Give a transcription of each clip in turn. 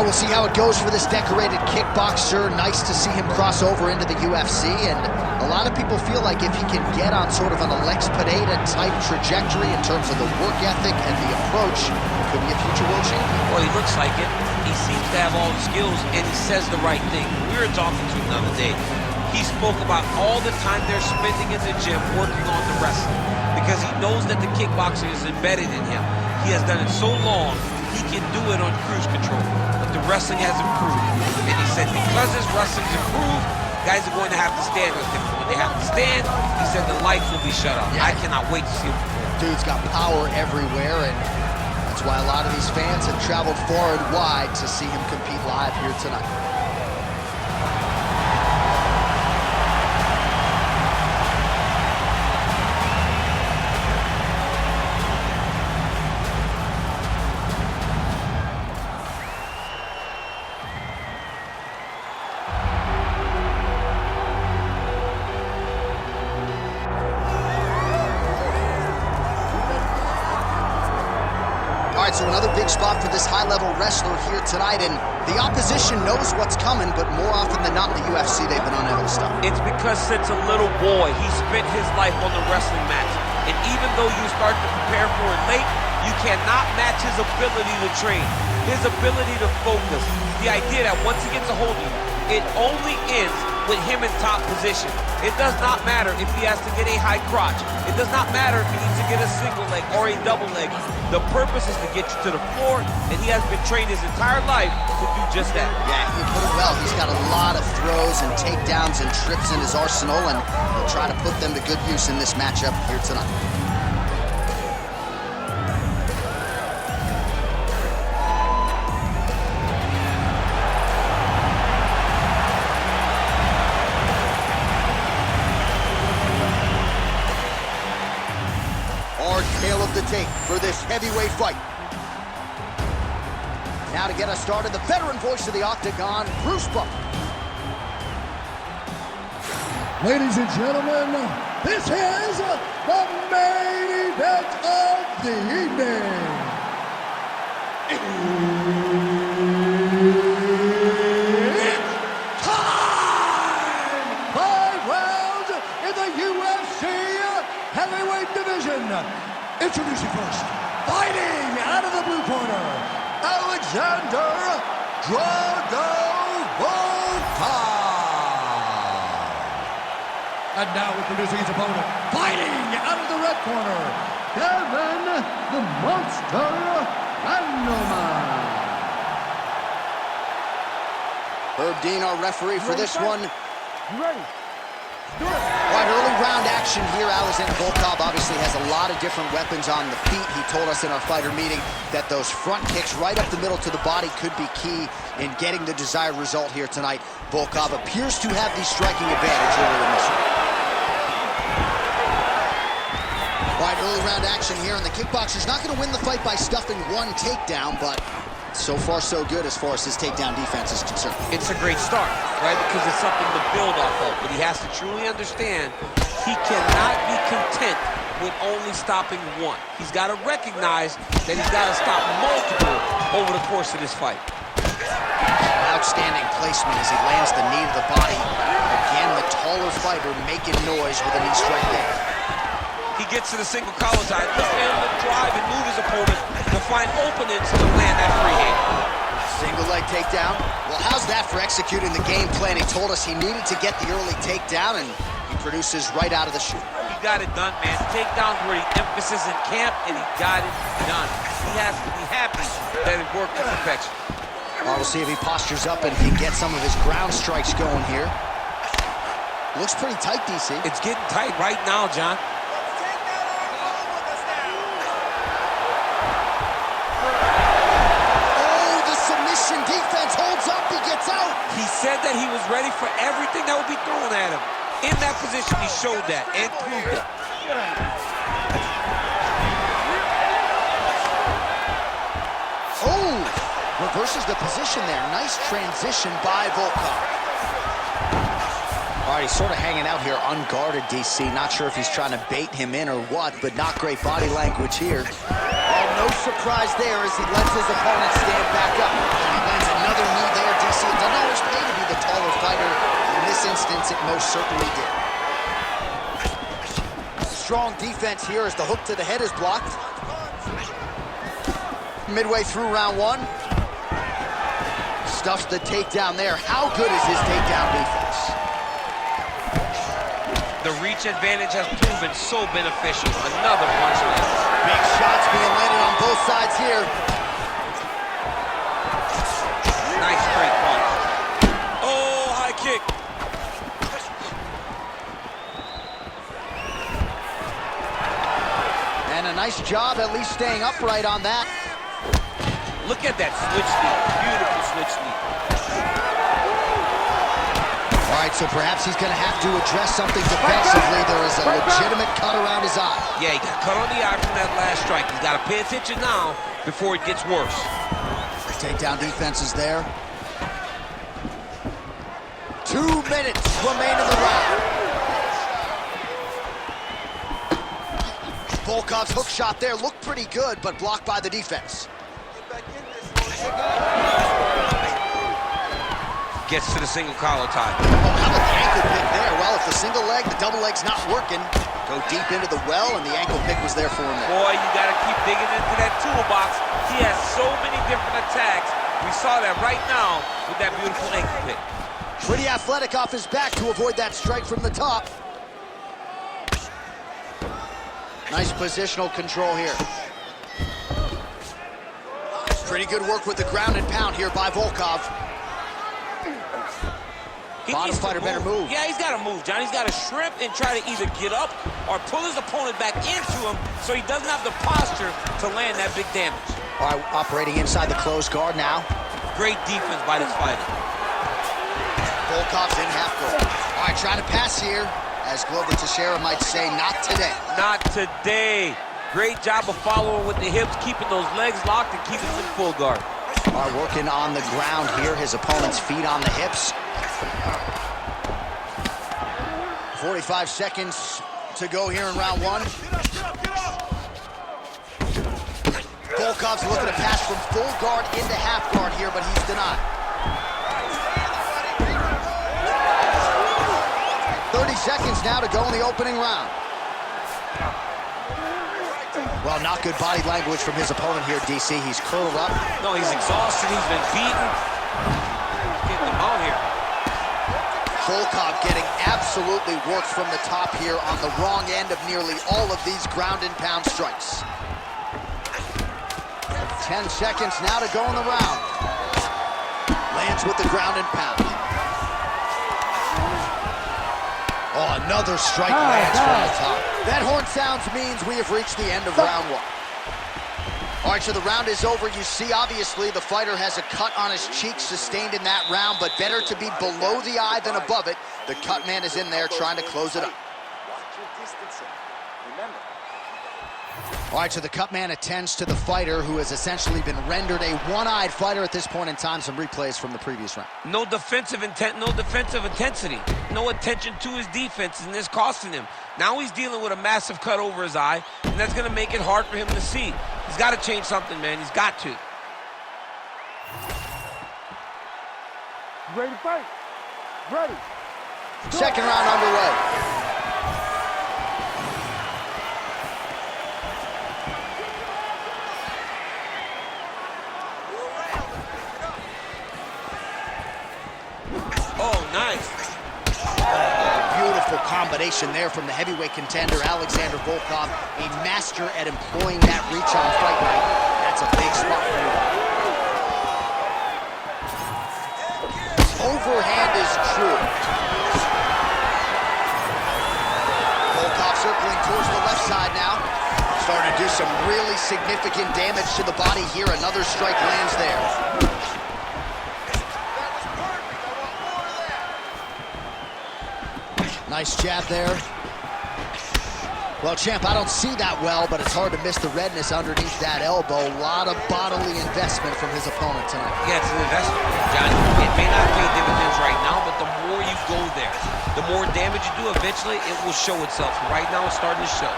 Well, we'll see how it goes for this decorated kickboxer. Nice to see him cross over into the UFC, and a lot of people feel like if he can get on sort of an Alex Pineda-type trajectory in terms of the work ethic and the approach, could be a future world champion. Well, he looks like it. He seems to have all the skills, and he says the right thing. We were talking to him the other day. He spoke about all the time they're spending in the gym working on the wrestling, because he knows that the kickboxing is embedded in him. He has done it so long, he can do it on cruise control. But the wrestling has improved. And he said because his wrestling's improved, guys are going to have to stand with him. When they have to stand, he said the lights will be shut off. Yeah. I cannot wait to see him perform. Dude's got power everywhere, and that's why a lot of these fans have traveled far and wide to see him compete live here tonight. All right, so another big spot for this high-level wrestler here tonight, and the opposition knows what's coming, but more often than not in the UFC, they've been unable to stop. It's because since a little boy, he spent his life on the wrestling mats. And even though you start to prepare for it late, you cannot match his ability to train, his ability to focus. The idea that once he gets a hold of you, it only ends with him in top position. It does not matter if he has to get a high crotch. It does not matter if he needs to get a single leg or a double leg. The purpose is to get you to the floor, and he has been trained his entire life to do just that. Yeah, you put it well. He's got a lot of throws and takedowns and trips in his arsenal, and he'll try to put them to good use in this matchup here tonight. Tale of the tape for this heavyweight fight. Now to get us started, the veteran voice of the Octagon, Bruce Buffer. Ladies and gentlemen, this is the main event of the evening. It's time! 5 rounds in the UFC heavyweight division. Introducing first, fighting out of the blue corner, Alexander Drago Volkov. And now introducing his opponent, fighting out of the red corner, Kevin the Monster Randleman. Herb Dean, our referee for this one. You ready? All right, early round action here. Alexander Volkov obviously has a lot of different weapons on the feet. He told us in our fighter meeting that those front kicks right up the middle to the body could be key in getting the desired result here tonight. Volkov appears to have the striking advantage early in this one. All right, early round action here, and the kickboxer's not going to win the fight by stuffing one takedown, but so far so good as far as his takedown defense is concerned. It's a great start, right? Because it's something to build off of. But he has to truly understand he cannot be content with only stopping one. He's got to recognize that he's got to stop multiple over the course of this fight. Outstanding placement as he lands the knee to the body. Again, the taller fighter making noise with a knee strike there. He gets to the single collar tie. Look at him drive and move his opponent to find openings to land that free hand. Single leg takedown. Well, how's that for executing the game plan? He told us he needed to get the early takedown, and he produces right out of the chute. He got it done, man. Takedowns were the emphasis in camp, and he got it done. He has to be happy that it worked to perfection. Well, we'll see if he postures up and can get some of his ground strikes going here. Looks pretty tight, DC. It's getting tight right now, John. Defense holds up, he gets out. He said that he was ready for everything that would be thrown at him. In that position, he showed that and proved it. Oh, reverses the position there. Nice transition by Volkov. All right, he's sort of hanging out here unguarded, DC. Not sure if he's trying to bait him in or what, but not great body language here. Oh, no. No surprise there as he lets his opponent stand back up. He lands another knee there, DC. It doesn't always pay to be the taller fighter. In this instance, it most certainly did. Strong defense here as the hook to the head is blocked. Midway through round one. Stuffs the takedown there. How good is his takedown defense? The reach advantage has proven so beneficial. Another punch lands. Big shots being landed on both sides here. Nice straight punch. Oh, high kick. And a nice job at least staying upright on that. Look at that switch knee. Beautiful switch knee. All right, so perhaps he's going to have to address something defensively. There is a legitimate cut around his eye. Yeah, he got cut on the eye from that last strike. He's got to pay attention now before it gets worse. Takedown defense is there. 2 minutes remain in the round. Volkov's hook shot there looked pretty good, but blocked by the defense. Gets to the single collar tie. Oh, how about the ankle pick there? Well, if the single leg, the double leg's not working, go deep into the well, and the ankle pick was there for him there. Boy, you got to keep digging into that toolbox. He has so many different attacks. We saw that right now with that beautiful ankle pick. Pretty athletic off his back to avoid that strike from the top. Nice positional control here. Pretty good work with the ground and pound here by Volkov. Bottom fighter better move. Yeah, he's got to move, John. He's got to shrimp and try to either get up or pull his opponent back into him so he doesn't have the posture to land that big damage. All right, operating inside the closed guard now. Great defense by this fighter. Volkov's in half guard. All right, trying to pass here. As Glover Teixeira might say, not today. Not today. Great job of following with the hips, keeping those legs locked and keeping them in full guard. All right, working on the ground here. His opponent's feet on the hips. 45 seconds to go here in round one. Volkov's looking to pass from full guard into half guard here, but he's denied. 30 seconds now to go in the opening round. Well, not good body language from his opponent here, DC. He's curled up. No, he's exhausted. He's been beaten. Getting him out here. Volkov getting absolutely worked from the top here on the wrong end of nearly all of these ground and pound strikes. 10 seconds now to go in the round. Lands with the ground and pound. Oh, another strike lands from the top. That horn sounds means we have reached the end of round one. All right, so the round is over. You see, obviously, the fighter has a cut on his cheek sustained in that round, but better to be below the eye than above it. The cut man is in there trying to close it up. Watch your distancing. Remember. All right, so the cut man attends to the fighter who has essentially been rendered a one-eyed fighter at this point in time. Some replays from the previous round. No defensive intent, no defensive intensity. No attention to his defense, and this costing him. Now he's dealing with a massive cut over his eye, and that's going to make it hard for him to see. He's got to change something, man. He's got to. Ready to fight? Ready. Second round underway. Oh, nice. Beautiful combination there from the heavyweight contender, Alexander Volkov, a master at employing that reach on fight night. That's a big spot for him. Overhand is true. Volkov circling towards the left side now. Starting to do some really significant damage to the body here. Another strike lands there. Nice jab there. Well, champ, I don't see that well, but it's hard to miss the redness underneath that elbow. A lot of bodily investment from his opponent tonight. Yeah, it's an investment, John. It may not pay dividends right now, but the more you go there, the more damage you do, eventually it will show itself. Right now, it's starting to show.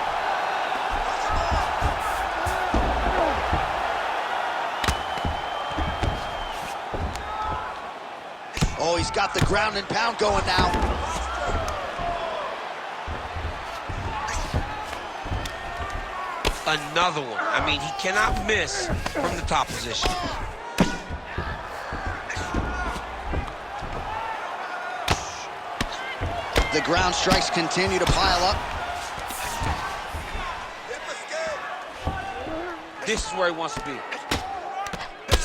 he's got the ground and pound going now. Another one. I mean, he cannot miss from the top position. The ground strikes continue to pile up. This is where he wants to be.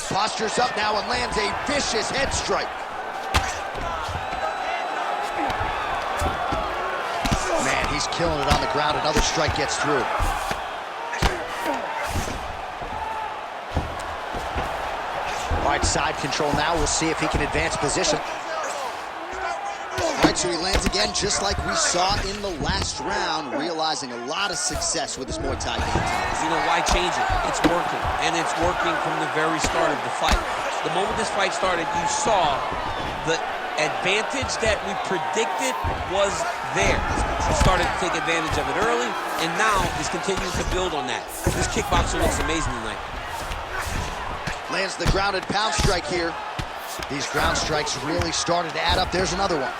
Postures up now and lands a vicious head strike. Man, he's killing it on the ground. Another strike gets through. All right, side control now. We'll see if he can advance position. All right, so he lands again just like we saw in the last round, realizing a lot of success with his Muay Thai game. You know, why change it? It's working, and it's working from the very start of the fight. The moment this fight started, you saw the advantage that we predicted was there. He started to take advantage of it early, and now he's continuing to build on that. This kickboxer looks amazing tonight. Lands the grounded pound strike here. These ground strikes really started to add up. There's another one.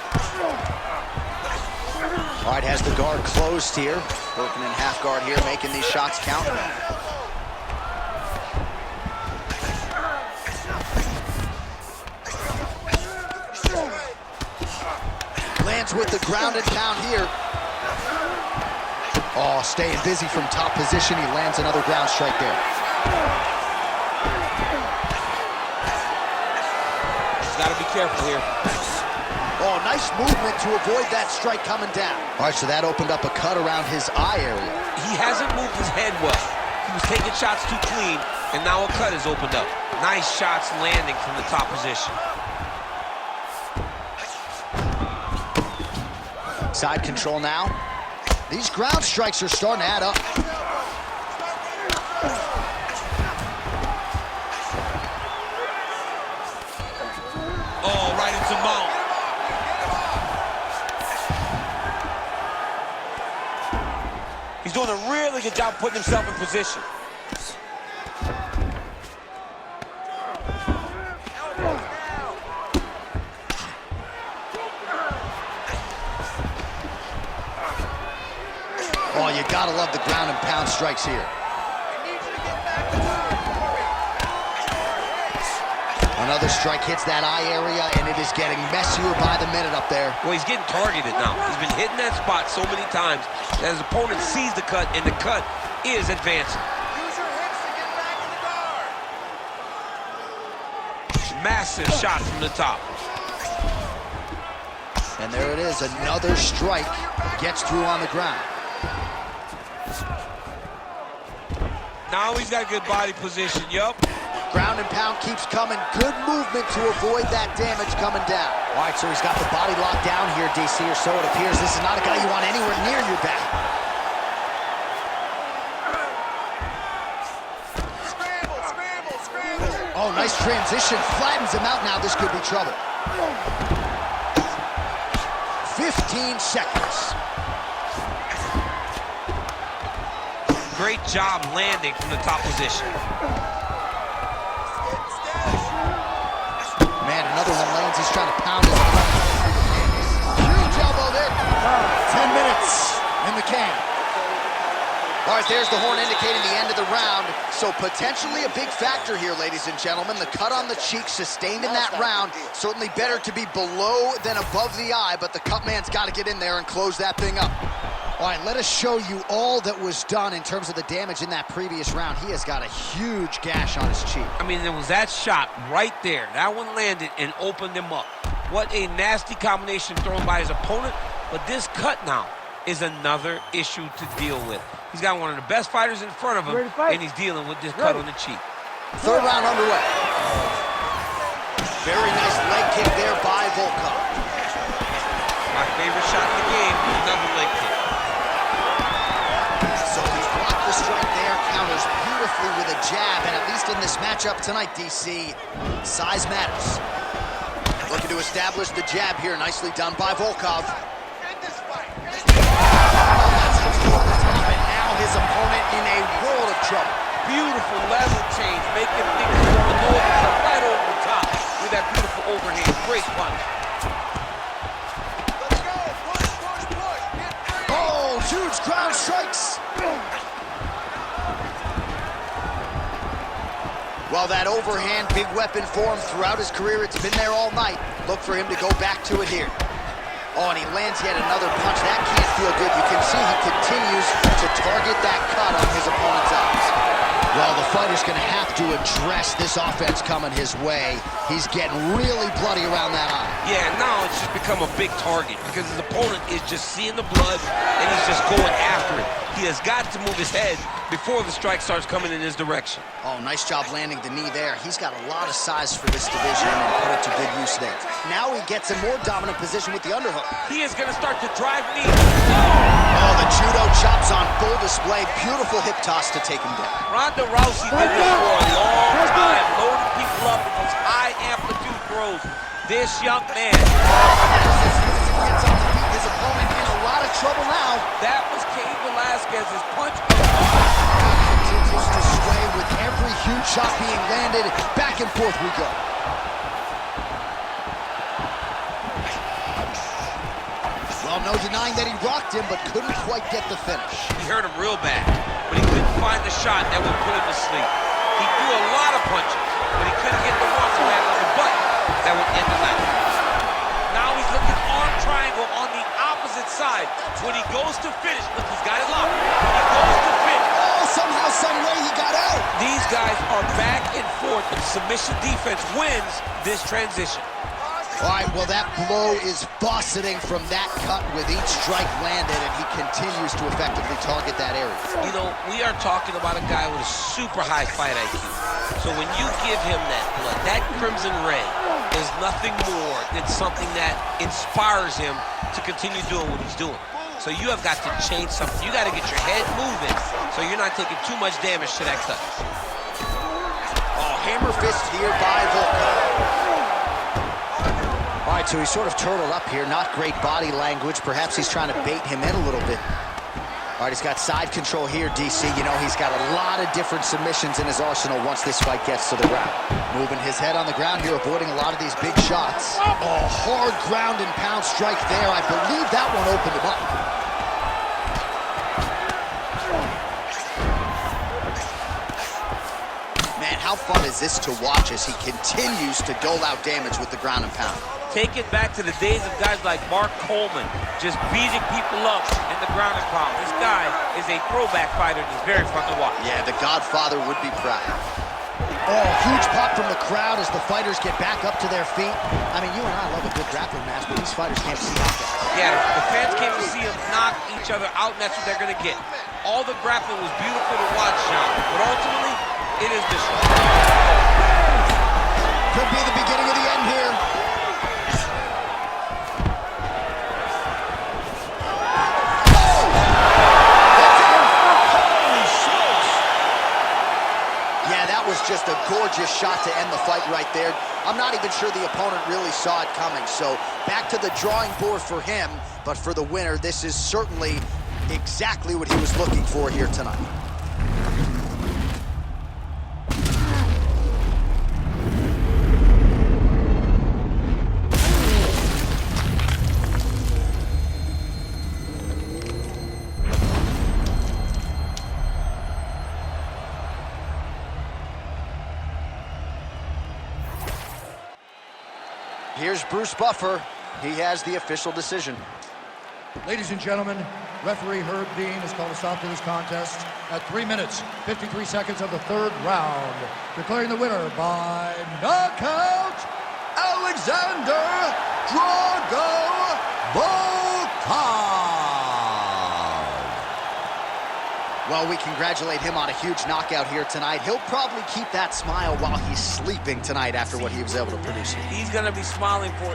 All right, has the guard closed here. Working in half guard here, making these shots count. Lands with the grounded pound here. Oh, staying busy from top position. He lands another ground strike there. Got to be careful here. Oh, nice movement to avoid that strike coming down. All right, so that opened up a cut around his eye area. He hasn't moved his head well. He was taking shots too clean, and now a cut has opened up. Nice shots landing from the top position. Side control now. These ground strikes are starting to add up. Oh, right into mount. He's doing a really good job putting himself in position. Oh, you gotta love the ground and pound strikes here. Another strike hits that eye area, and it is getting messier by the minute up there. Well, he's getting targeted now. He's been hitting that spot so many times that his opponent sees the cut, and the cut is advancing. Use your hips to get back in the guard. Massive shot from the top. And there it is, another strike gets through on the ground. Now he's got a good body position, yup. Ground and pound keeps coming. Good movement to avoid that damage coming down. All right, so he's got the body locked down here, DC, or so it appears. This is not a guy you want anywhere near your back. Scramble, scramble, scramble. Oh, nice transition. Flattens him out now. This could be trouble. 15 seconds. Great job landing from the top position. Man, another one lands. He's trying to pound his huge elbow there. 10 minutes in the can. All right, there's the horn indicating the end of the round. So potentially a big factor here, ladies and gentlemen. The cut on the cheek sustained in that round. Certainly better to be below than above the eye, but the cut man's got to get in there and close that thing up. All right, let us show you all that was done in terms of the damage in that previous round. He has got a huge gash on his cheek. I mean, there was that shot right there. That one landed and opened him up. What a nasty combination thrown by his opponent. But this cut now is another issue to deal with. He's got one of the best fighters in front of him, and he's dealing with this cut on the cheek. Third round underway. Very nice leg kick there by Volkov. My favorite shot in the game, another leg kick. So he's blocked the strike there, counters beautifully with a jab, and at least in this matchup tonight, DC, size matters. Looking to establish the jab here, nicely done by Volkov. And now his opponent in a world of trouble. Beautiful level change, making things going over, right over the top with that beautiful overhand. Great punch. strikes. Well, that overhand big weapon for him throughout his career, it's been there all night. Look for him to go back to it here. Oh, and he lands yet another punch. That can't feel good. You can see he continues to target that cut on his opponent's eyes. Well, the fighter's going to have to address this offense coming his way. He's getting really bloody around that eye. Yeah, now it's just become a big target because his opponent is just seeing the blood and he's just going after it. He has got to move his head before the strike starts coming in his direction. Oh, nice job landing the knee there. He's got a lot of size for this division and put it to good use there. Now he gets a more dominant position with the underhook. He is going to start to drive knees. Oh, the judo chops on full display. Beautiful hip toss to take him down. Ronda Rousey did this for a long time, loading people up with those high amplitude throws. This young man. Gets on the feet. His opponent in a lot of trouble now. That was Cain Velasquez's punch. Continues to sway with every huge shot being landed. Back and forth we go. Well, no denying that he rocked him, but couldn't quite get the finish. He hurt him real bad, but he couldn't find the shot that would put him to sleep. He threw a lot of punches, but he couldn't get the one to land on the butt that would end the match. Now he's looking arm triangle on the opposite side. When he goes to finish, look, he's got it locked. When he goes to finish. Oh, somehow, some way he got out. These guys are back and forth, and submission defense wins this transition. All right, well, that blow is buffeting from that cut with each strike landed, and he continues to effectively target that area. You know, we are talking about a guy with a super high fight IQ. So when you give him that blood, that crimson ray is nothing more than something that inspires him to continue doing what he's doing. So you have got to change something. You got to get your head moving so you're not taking too much damage to that cut. Oh, hammer fist here by Volkov. All right, so he's sort of turtled up here. Not great body language. Perhaps he's trying to bait him in a little bit. All right, he's got side control here, DC. You know, he's got a lot of different submissions in his arsenal once this fight gets to the ground. Moving his head on the ground here, avoiding a lot of these big shots. Oh, hard ground and pound strike there. I believe that one opened him up. Man, how fun is this to watch as he continues to dole out damage with the ground and pound? Take it back to the days of guys like Mark Coleman, just beating people up in the ground and pound. This guy is a throwback fighter and is very fun to watch. Yeah, the Godfather would be proud. Oh, huge pop from the crowd as the fighters get back up to their feet. I mean, you and I love a good grappling match, but these fighters can't see knockouts. Yeah, the fans came to see them knock each other out, and that's what they're going to get. All the grappling was beautiful to watch, Sean, but ultimately, it is destructive. Could be the beginning of the end here. Just a gorgeous shot to end the fight right there. I'm not even sure the opponent really saw it coming. So back to the drawing board for him, but for the winner, this is certainly exactly what he was looking for here tonight. Here's Bruce Buffer. He has the official decision. Ladies and gentlemen, referee Herb Dean has called a stop to this contest at 3 minutes, 53 seconds of the third round, declaring the winner by knockout, Alexander Drago Volkov. Well, we congratulate him on a huge knockout here tonight. He'll probably keep that smile while he's sleeping tonight after what he was able to produce. He's going to be smiling for